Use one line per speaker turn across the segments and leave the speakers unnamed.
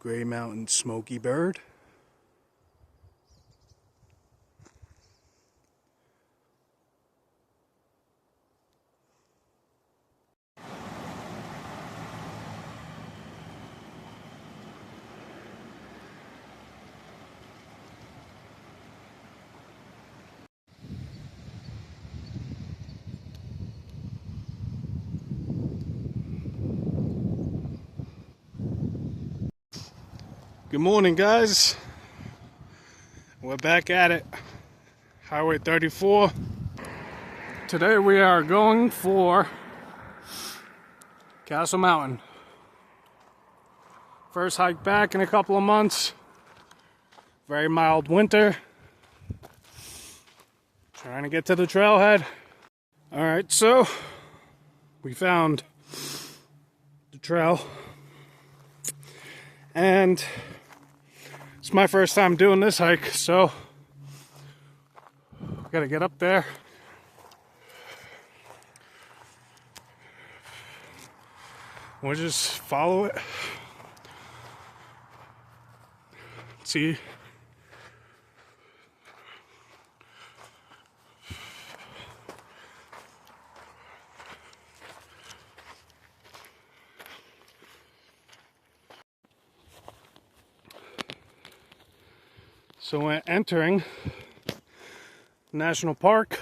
Gray Mountain smoky bird. Good morning, guys. We're back at it. Highway 34. Today we are going for Castle Mountain. First hike back in a couple of months. Very mild winter. Trying to get to the trailhead. Alright, so we found the trail. And it's my first time doing this hike, so gotta get up there. We'll just follow it. See. So we're entering National Park.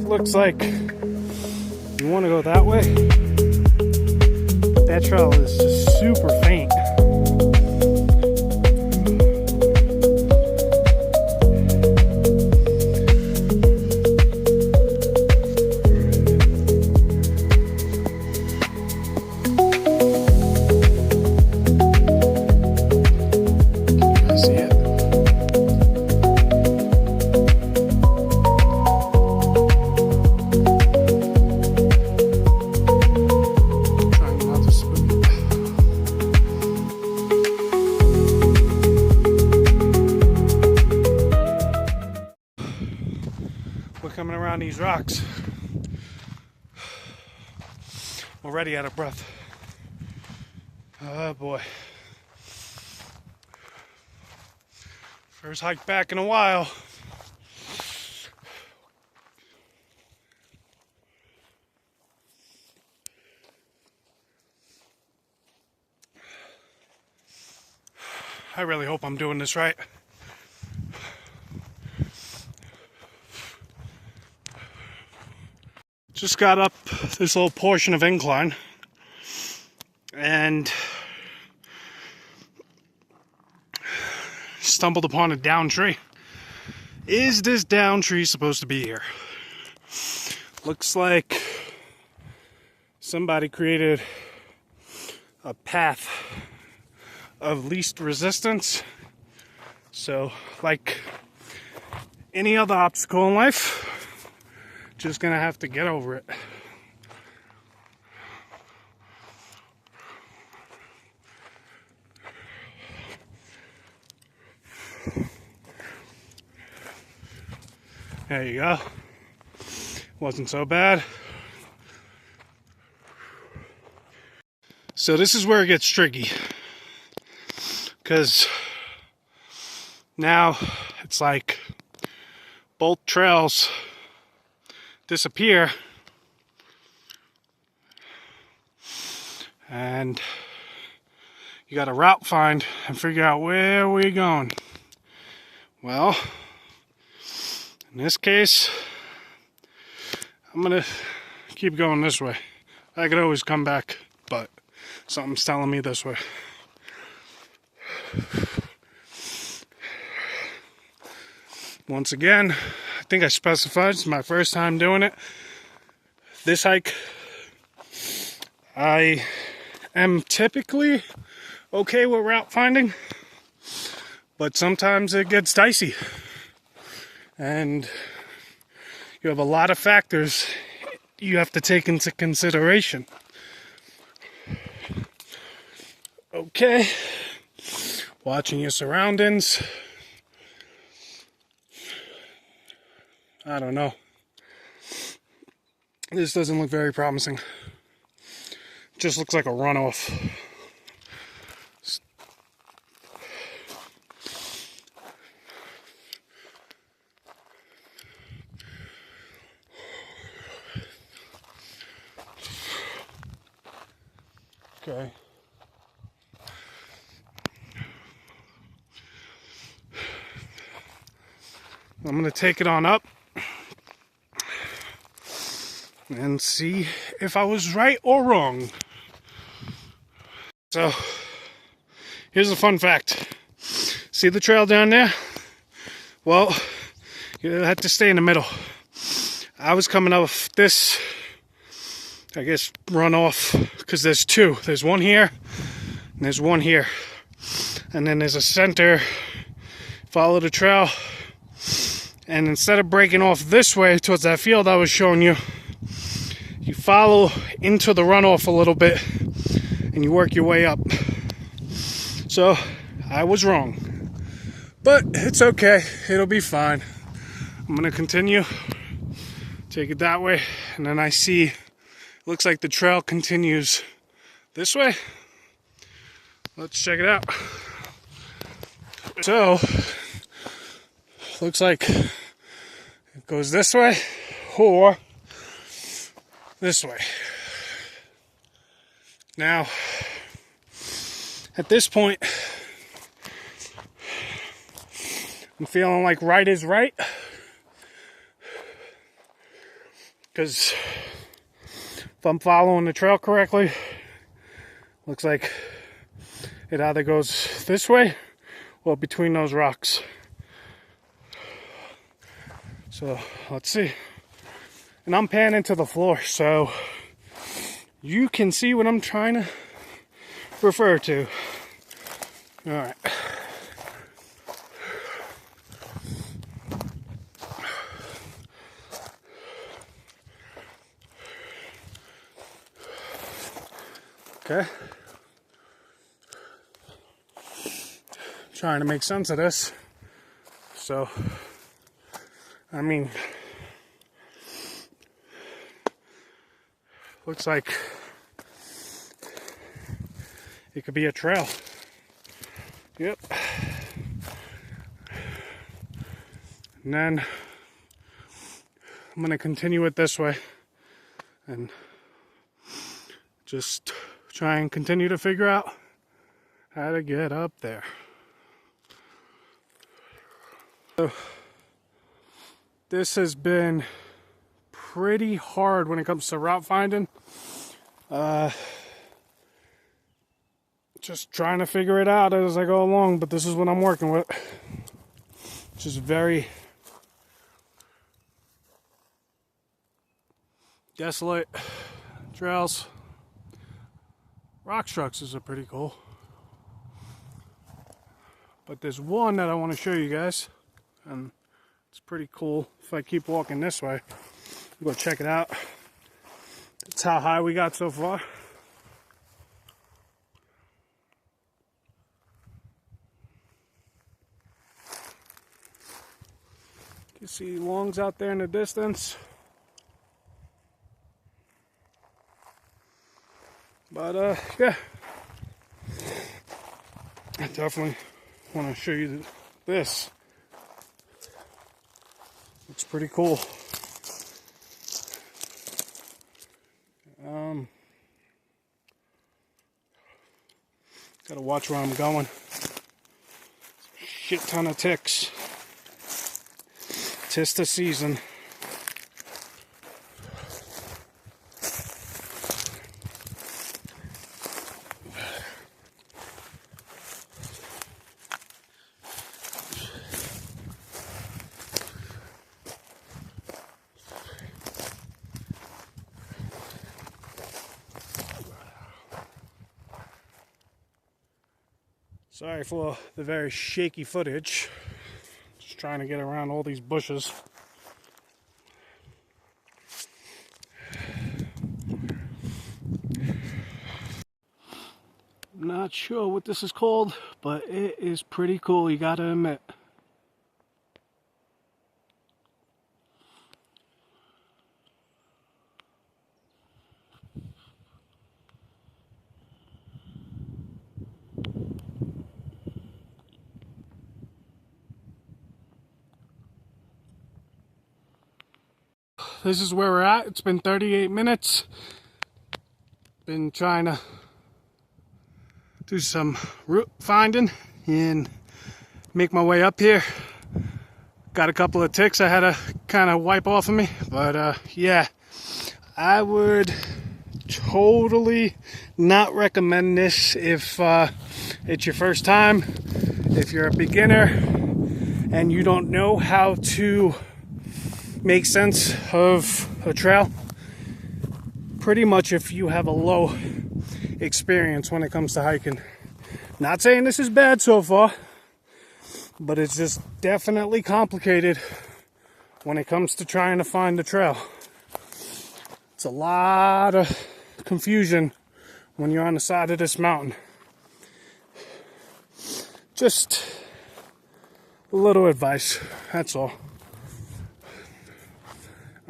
Looks like you want to go that way, but that trail is just super faint. Coming around these rocks, already out of breath. Oh boy. First hike back in a while. I really hope I'm doing this right. Just got up this little portion of incline and stumbled upon a down tree. Is this down tree supposed to be here? Looks like somebody created a path of least resistance. So, like any other obstacle in life, just gonna have to get over it. There you go. Wasn't so bad. So this is where it gets tricky, because now it's like both trails disappear, and you got to route find and figure out where we're going. Well, in this case, I'm gonna keep going this way. I could always come back, but something's telling me this way. Once again, think I specified it's my first time doing it. This hike, I am typically okay with route finding, but sometimes it gets dicey. And you have a lot of factors you have to take into consideration. Okay, watching your surroundings. I don't know. This doesn't look very promising. Just looks like a runoff. Okay. I'm going to take it on up and see if I was right or wrong. So, here's a fun fact. See the trail down there? Well, you have to stay in the middle. I was coming off this, I guess, runoff, because there's two. There's one here, and there's one here. And then there's a center. Follow the trail. And instead of breaking off this way towards that field I was showing you, you follow into the runoff a little bit and you work your way up. So I was wrong, but it's okay. It'll be fine. I'm gonna continue, take it that way, and then I see it looks like the trail continues this way. Let's check it out. So looks like it goes this way or this way. Now, at this point, I'm feeling like right is right, because if I'm following the trail correctly, looks like it either goes this way or between those rocks. So let's see. And I'm panning to the floor, so you can see what I'm trying to refer to. All right. Okay. Trying to make sense of this. So, I mean, looks like it could be a trail. Yep. And then I'm going to continue it this way and just try and continue to figure out how to get up there. So this has been pretty hard when it comes to route finding. Just trying to figure it out as I go along, but this is what I'm working with. Just very desolate trails. Rock structures are pretty cool. But there's one that I want to show you guys, and it's pretty cool. If I keep walking this way, go check it out. That's how high we got so far. You see longs out there in the distance. But yeah, I definitely want to show you this. Looks pretty cool. Gotta watch where I'm going. Shit ton of ticks. 'Tis the season. Sorry for the very shaky footage. Just trying to get around all these bushes. Not sure what this is called, but it is pretty cool, you gotta admit. This is where we're at. It's been 38 minutes. Been trying to do some route finding and make my way up here. Got a couple of ticks I had to kind of wipe off of me, but yeah, I would totally not recommend this if it's your first time. If you're a beginner and you don't know how to make sense of a trail, pretty much if you have a low experience when it comes to hiking. Not saying this is bad so far, but it's just definitely complicated when it comes to trying to find the trail. It's a lot of confusion when you're on the side of this mountain. Just a little advice, that's all.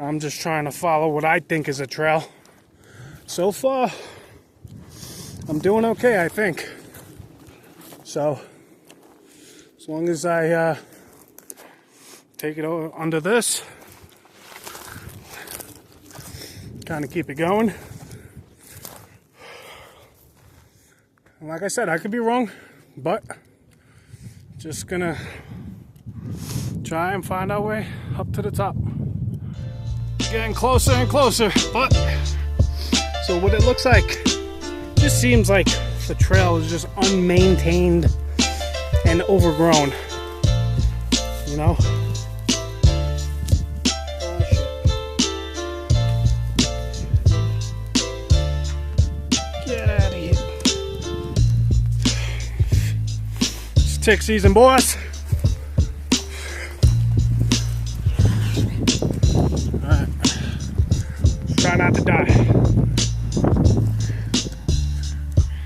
I'm just trying to follow what I think is a trail. So far, I'm doing okay, I think. So, as long as I take it under this, kind of keep it going. And like I said, I could be wrong, but just gonna try and find our way up to the top. Getting closer and closer, but so what it looks like, just seems like the trail is just unmaintained and overgrown, you know? Oh, shit. Get out of here. It's tick season, boys. Try not to die.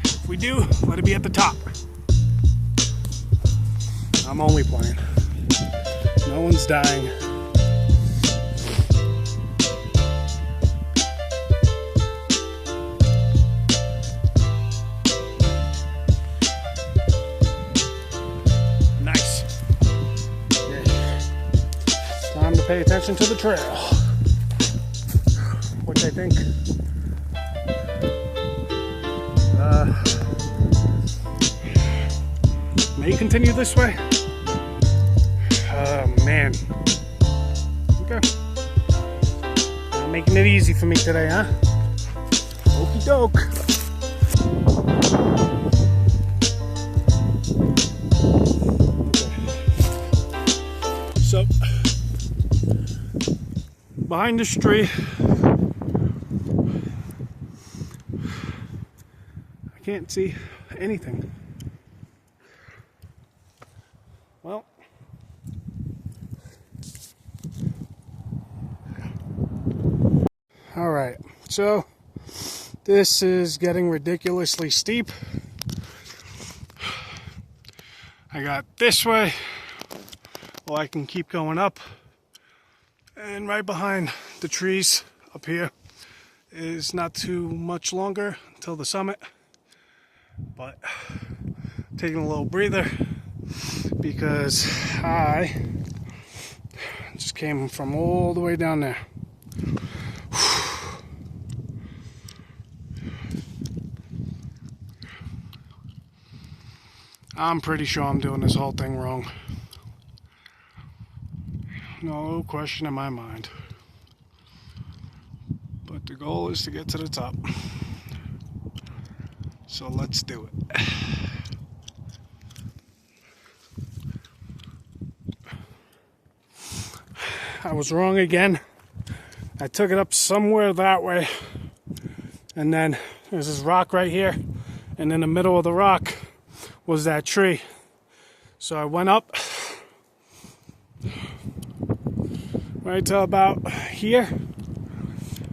If we do, let it be at the top. I'm only playing. No one's dying. Nice. Okay. Time to pay attention to the trail. Which I think may continue this way. Oh man. Okay. Not making it easy for me today, huh? Okie doke. Okay. So, behind this tree, I can't see anything. Well, all right, so this is getting ridiculously steep. I got this way, or I can keep going up, and right behind the trees up here is not too much longer until the summit. But taking a little breather because I just came from all the way down there. I'm pretty sure I'm doing this whole thing wrong. No question in my mind. But the goal is to get to the top. So let's do it. I was wrong again. I took it up somewhere that way. And then there's this rock right here. And in the middle of the rock was that tree. So I went up right to about here,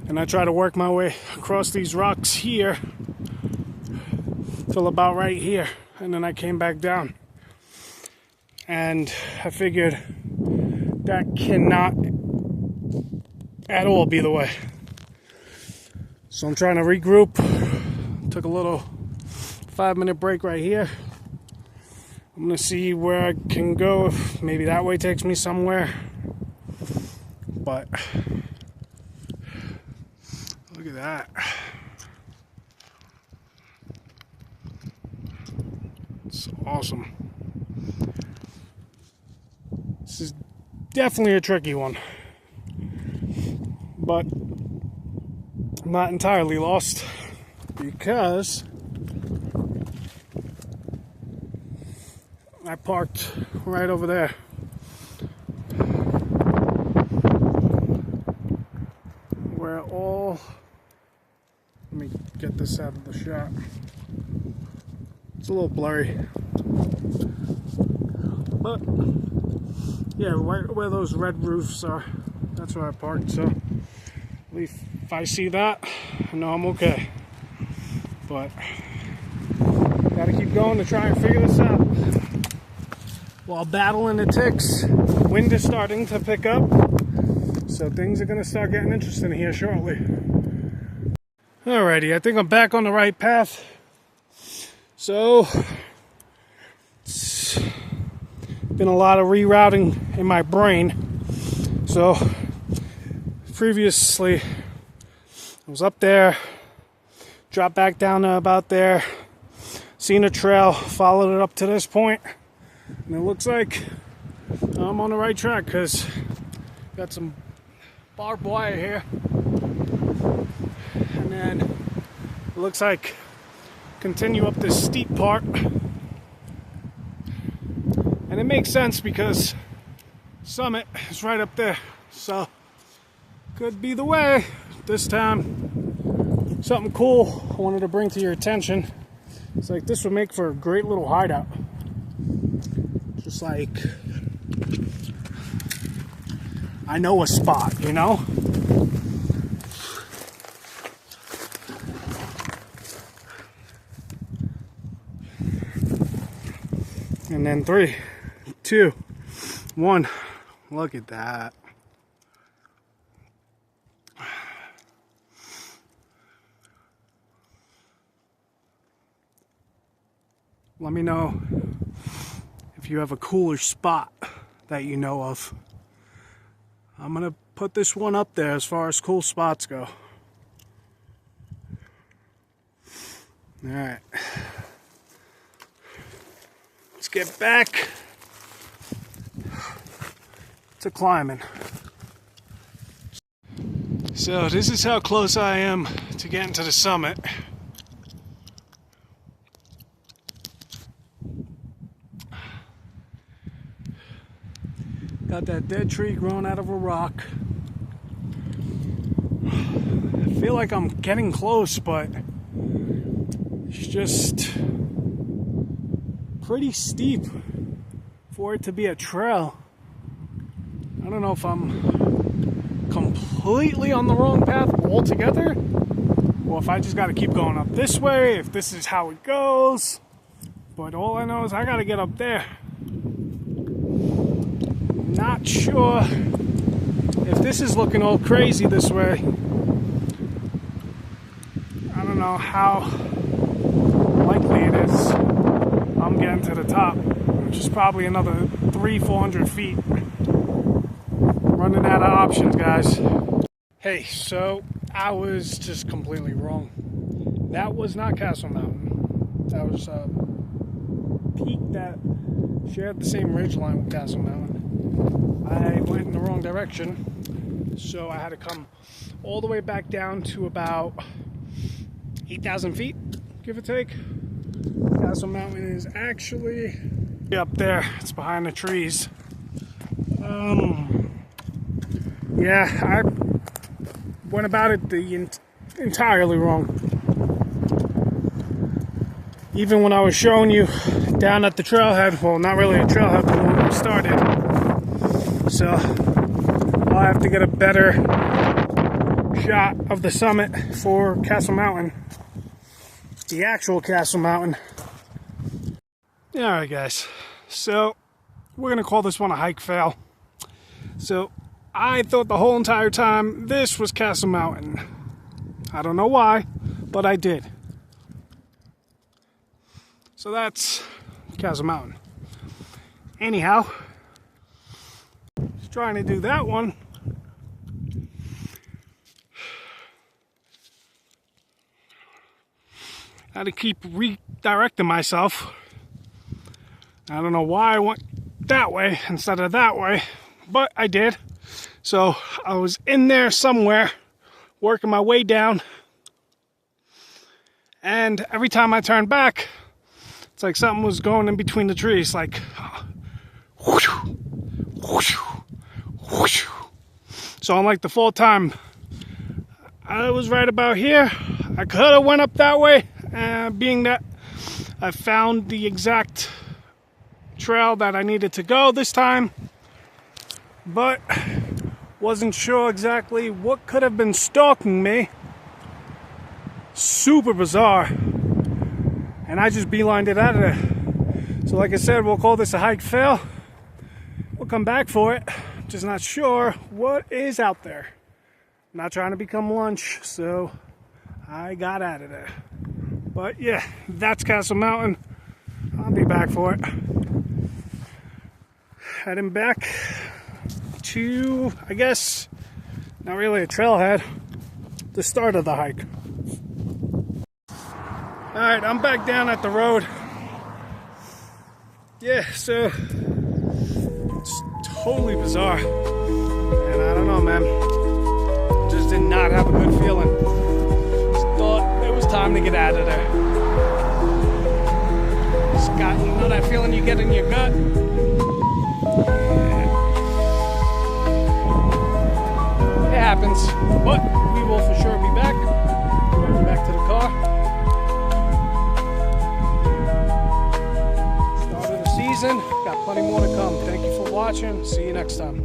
and I tried to work my way across these rocks here till about right here, and then I came back down. And I figured that cannot at all be the way. So I'm trying to regroup. Took a little 5-minute break right here. I'm gonna see where I can go, if maybe that way takes me somewhere. But look at that. It's awesome. This is definitely a tricky one, but I'm not entirely lost because I parked right over there. Where all, let me get this out of the shot. It's a little blurry, but yeah, right where those red roofs are, that's where I parked. So at least if I see that, I know I'm okay. But gotta keep going to try and figure this out. While battling the ticks, wind is starting to pick up, so things are gonna start getting interesting here shortly. Alrighty, I think I'm back on the right path. So it's been a lot of rerouting in my brain. So previously I was up there, dropped back down to about there, seen a trail, followed it up to this point, and it looks like I'm on the right track because got some barbed wire here, and then it looks like continue up this steep part, and it makes sense because summit is right up there, so could be the way this time. Something cool I wanted to bring to your attention. It's like this would make for a great little hideout. Just like, I know a spot, you know? And then 3, 2, 1. Look at that. Let me know if you have a cooler spot that you know of. I'm gonna put this one up there as far as cool spots go. All right. Let's get back to climbing. So this is how close I am to getting to the summit. Got that dead tree growing out of a rock. I feel like I'm getting close, but it's just pretty steep for it to be a trail. I don't know if I'm completely on the wrong path altogether, or if I just got to keep going up this way, if this is how it goes. But all I know is I got to get up there. Not sure if this is looking all crazy this way. I don't know how likely it is I'm getting to the top, which is probably another 300-400 feet. Running out of options, guys. Hey, so I was just completely wrong. That was not Castle Mountain. That was a peak that shared the same ridgeline with Castle Mountain. I went in the wrong direction, so I had to come all the way back down to about 8,000 feet, give or take. Castle Mountain is actually up there. It's behind the trees. Yeah, I went about it entirely wrong. Even when I was showing you down at the trailhead. Well, not really a trailhead, but when we started. So I'll have to get a better shot of the summit for Castle Mountain. The actual Castle Mountain. Alright guys, so we're gonna call this one a hike fail. So I thought the whole entire time this was Castle Mountain. I don't know why, but I did. So that's Castle Mountain. Anyhow, just trying to do that one. I had to keep redirecting myself. I don't know why I went that way instead of that way, but I did. So I was in there somewhere, working my way down. And every time I turned back, it's like something was going in between the trees, like whoosh, whoosh, whoosh. So I'm like the full time, I was right about here. I could have went up that way, being that I found the exact trail that I needed to go this time, but wasn't sure exactly what could have been stalking me. Super bizarre. And I just beelined it out of there. So like I said, we'll call this a hike fail. We'll come back for it. Just not sure what is out there. I'm not trying to become lunch, so I got out of there. But yeah, that's Castle Mountain. I'll be back for it. Heading back to, I guess, not really a trailhead, the start of the hike. Alright, I'm back down at the road. Yeah, so it's totally bizarre. And I don't know, man. Just did not have a good feeling. Just thought it was time to get out of there. Scott, you know that feeling you get in your gut? It happens, but we will for sure be back. Going back to the car. Start of the season, got plenty more to come. Thank you for watching. See you next time.